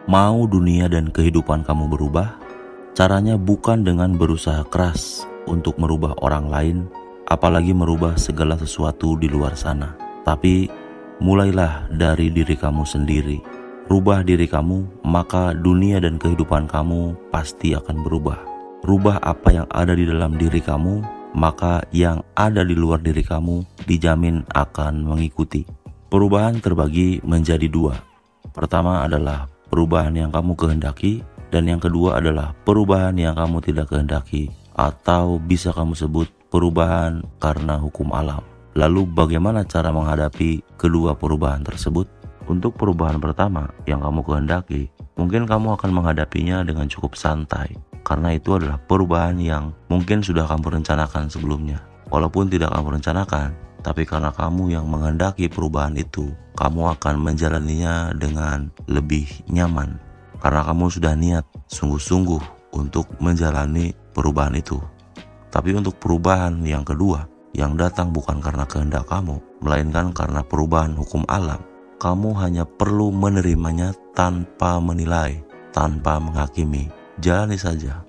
Mau dunia dan kehidupan kamu berubah? Caranya bukan dengan berusaha keras untuk merubah orang lain, apalagi merubah segala sesuatu di luar sana. Tapi mulailah dari diri kamu sendiri. Rubah diri kamu, maka dunia dan kehidupan kamu pasti akan berubah. Rubah apa yang ada di dalam diri kamu, maka yang ada di luar diri kamu dijamin akan mengikuti. Perubahan terbagi menjadi dua. Pertama adalah perubahan yang kamu kehendaki, dan yang kedua adalah perubahan yang kamu tidak kehendaki, atau bisa kamu sebut perubahan karena hukum alam. Lalu bagaimana cara menghadapi kedua perubahan tersebut? Untuk perubahan pertama yang kamu kehendaki, mungkin kamu akan menghadapinya dengan cukup santai, karena itu adalah perubahan yang mungkin sudah kamu rencanakan sebelumnya. Walaupun tidak kamu rencanakan, tapi karena kamu yang menghendaki perubahan itu, kamu akan menjalaninya dengan lebih nyaman. Karena kamu sudah niat sungguh-sungguh untuk menjalani perubahan itu. Tapi untuk perubahan yang kedua, yang datang bukan karena kehendak kamu, melainkan karena perubahan hukum alam, kamu hanya perlu menerimanya tanpa menilai, tanpa menghakimi. Jalani saja.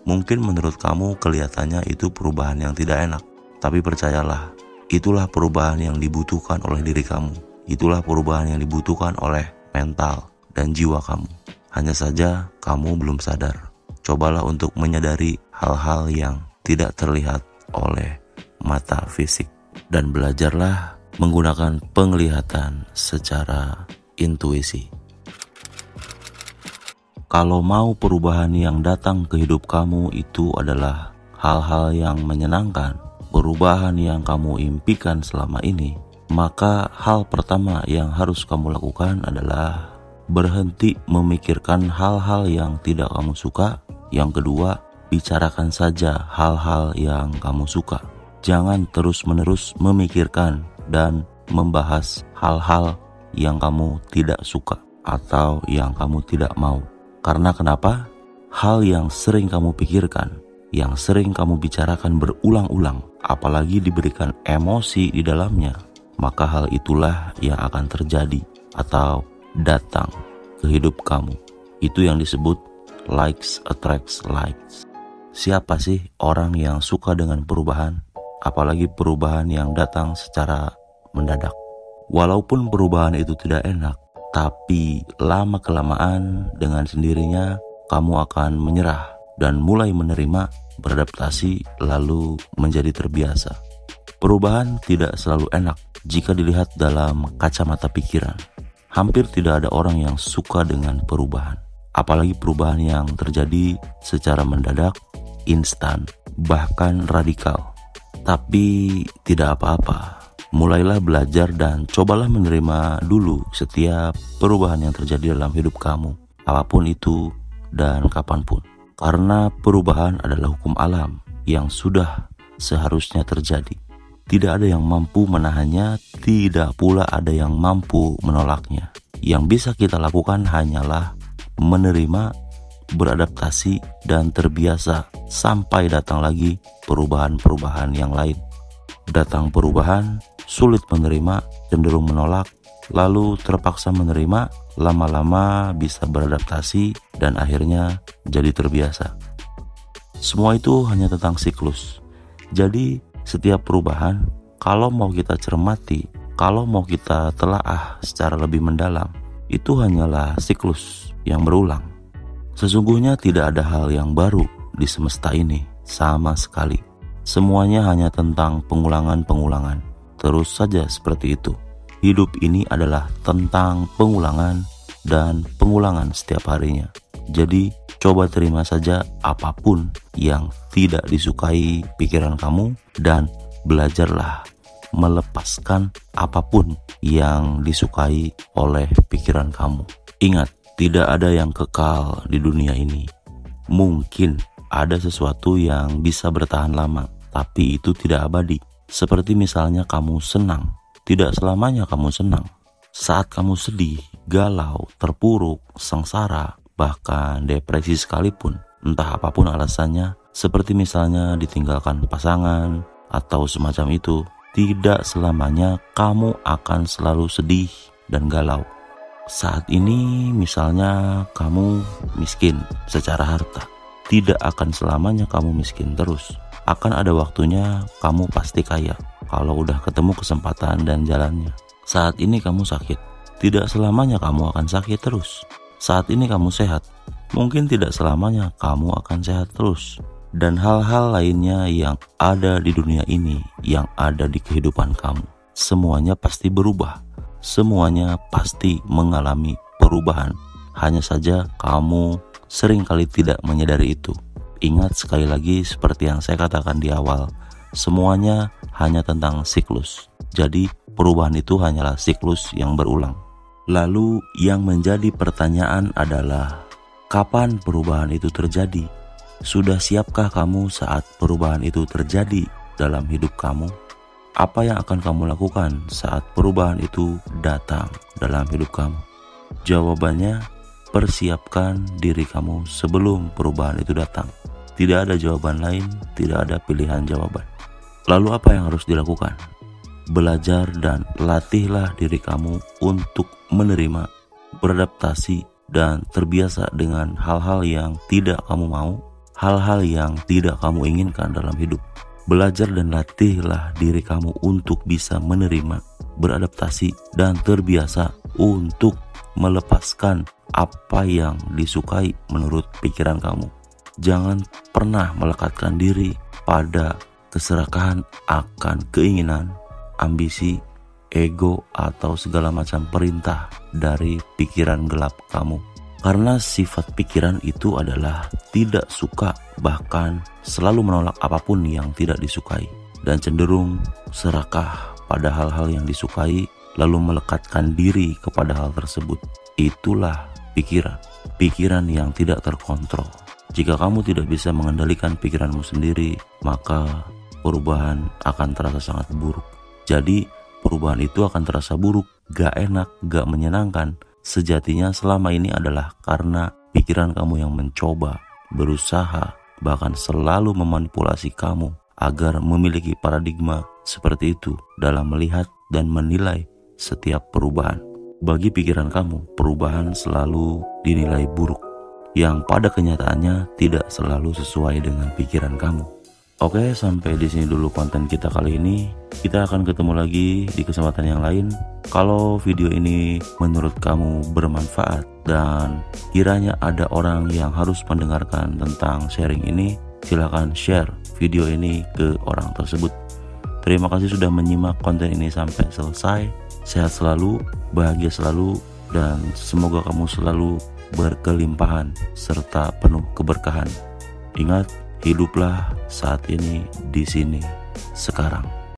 Mungkin menurut kamu kelihatannya itu perubahan yang tidak enak, tapi percayalah, itulah perubahan yang dibutuhkan oleh diri kamu. Itulah perubahan yang dibutuhkan oleh mental dan jiwa kamu. Hanya saja kamu belum sadar. Cobalah untuk menyadari hal-hal yang tidak terlihat oleh mata fisik. Dan belajarlah menggunakan penglihatan secara intuisi. Kalau mau perubahan yang datang ke hidup kamu itu adalah hal-hal yang menyenangkan, perubahan yang kamu impikan selama ini, maka hal pertama yang harus kamu lakukan adalah berhenti memikirkan hal-hal yang tidak kamu suka. Yang kedua, bicarakan saja hal-hal yang kamu suka. Jangan terus-menerus memikirkan dan membahas hal-hal yang kamu tidak suka atau yang kamu tidak mau. Karena kenapa? Hal yang sering kamu pikirkan, yang sering kamu bicarakan berulang-ulang, apalagi diberikan emosi di dalamnya, maka hal itulah yang akan terjadi atau datang ke hidup kamu. Itu yang disebut likes attracts likes. Siapa sih orang yang suka dengan perubahan? Apalagi perubahan yang datang secara mendadak. Walaupun perubahan itu tidak enak, tapi lama-kelamaan dengan sendirinya kamu akan menyerah dan mulai menerima, beradaptasi, lalu menjadi terbiasa. Perubahan tidak selalu enak jika dilihat dalam kacamata pikiran. Hampir tidak ada orang yang suka dengan perubahan. Apalagi perubahan yang terjadi secara mendadak, instan, bahkan radikal. Tapi tidak apa-apa. Mulailah belajar dan cobalah menerima dulu setiap perubahan yang terjadi dalam hidup kamu, apapun itu dan kapanpun. Karena perubahan adalah hukum alam yang sudah seharusnya terjadi. Tidak ada yang mampu menahannya, tidak pula ada yang mampu menolaknya. Yang bisa kita lakukan hanyalah menerima, beradaptasi, dan terbiasa sampai datang lagi perubahan-perubahan yang lain. Datang perubahan, sulit menerima, cenderung menolak, lalu terpaksa menerima, lama-lama bisa beradaptasi, dan akhirnya jadi terbiasa. Semua itu hanya tentang siklus. Jadi setiap perubahan, kalau mau kita cermati, kalau mau kita telaah secara lebih mendalam, itu hanyalah siklus yang berulang. Sesungguhnya tidak ada hal yang baru di semesta ini sama sekali. Semuanya hanya tentang pengulangan-pengulangan. Terus saja seperti itu. Hidup ini adalah tentang pengulangan dan pengulangan setiap harinya. Jadi coba terima saja apapun yang tidak disukai pikiran kamu dan belajarlah melepaskan apapun yang disukai oleh pikiran kamu. Ingat, tidak ada yang kekal di dunia ini. Mungkin ada sesuatu yang bisa bertahan lama, tapi itu tidak abadi. Seperti misalnya kamu senang, tidak selamanya kamu senang. Saat kamu sedih, galau, terpuruk, sengsara, bahkan depresi sekalipun, entah apapun alasannya, seperti misalnya ditinggalkan pasangan atau semacam itu, tidak selamanya kamu akan selalu sedih dan galau. Saat ini misalnya kamu miskin secara harta. Tidak akan selamanya kamu miskin terus. Akan ada waktunya kamu pasti kaya kalau udah ketemu kesempatan dan jalannya. Saat ini kamu sakit. Tidak selamanya kamu akan sakit terus. Saat ini kamu sehat. Mungkin tidak selamanya kamu akan sehat terus. Dan hal-hal lainnya yang ada di dunia ini, yang ada di kehidupan kamu, semuanya pasti berubah. Semuanya pasti mengalami perubahan. Hanya saja kamu seringkali tidak menyadari itu. Ingat sekali lagi seperti yang saya katakan di awal, semuanya hanya tentang siklus. Jadi perubahan itu hanyalah siklus yang berulang. Lalu yang menjadi pertanyaan adalah, kapan perubahan itu terjadi? Sudah siapkah kamu saat perubahan itu terjadi dalam hidup kamu? Apa yang akan kamu lakukan saat perubahan itu datang dalam hidup kamu? Jawabannya, persiapkan diri kamu sebelum perubahan itu datang. Tidak ada jawaban lain, tidak ada pilihan jawaban. Lalu apa yang harus dilakukan? Belajar dan latihlah diri kamu untuk menerima, beradaptasi, dan terbiasa dengan hal-hal yang tidak kamu mau, hal-hal yang tidak kamu inginkan dalam hidup. Belajar dan latihlah diri kamu untuk bisa menerima, beradaptasi, dan terbiasa untuk melepaskan apa yang disukai menurut pikiran kamu. Jangan pernah melekatkan diri pada keserakahan akan keinginan, ambisi, ego, atau segala macam perintah dari pikiran gelap kamu. Karena sifat pikiran itu adalah tidak suka, bahkan selalu menolak apapun yang tidak disukai, dan cenderung serakah pada hal-hal yang disukai, lalu melekatkan diri kepada hal tersebut. Itulah pikiran yang tidak terkontrol. Jika kamu tidak bisa mengendalikan pikiranmu sendiri, maka perubahan akan terasa sangat buruk. Jadi perubahan itu akan terasa buruk, gak enak, gak menyenangkan. Sejatinya selama ini adalah karena pikiran kamu yang mencoba, berusaha, bahkan selalu memanipulasi kamu agar memiliki paradigma seperti itu dalam melihat dan menilai setiap perubahan. Bagi pikiran kamu, perubahan selalu dinilai buruk, yang pada kenyataannya tidak selalu sesuai dengan pikiran kamu. Oke, sampai di sini dulu konten kita kali ini. Kita akan ketemu lagi di kesempatan yang lain. Kalau video ini menurut kamu bermanfaat dan kiranya ada orang yang harus mendengarkan tentang sharing ini, silakan share video ini ke orang tersebut. Terima kasih sudah menyimak konten ini sampai selesai. Sehat selalu, bahagia selalu, dan semoga kamu selalu berkelimpahan serta penuh keberkahan. Ingat, hiduplah saat ini, di sini, sekarang.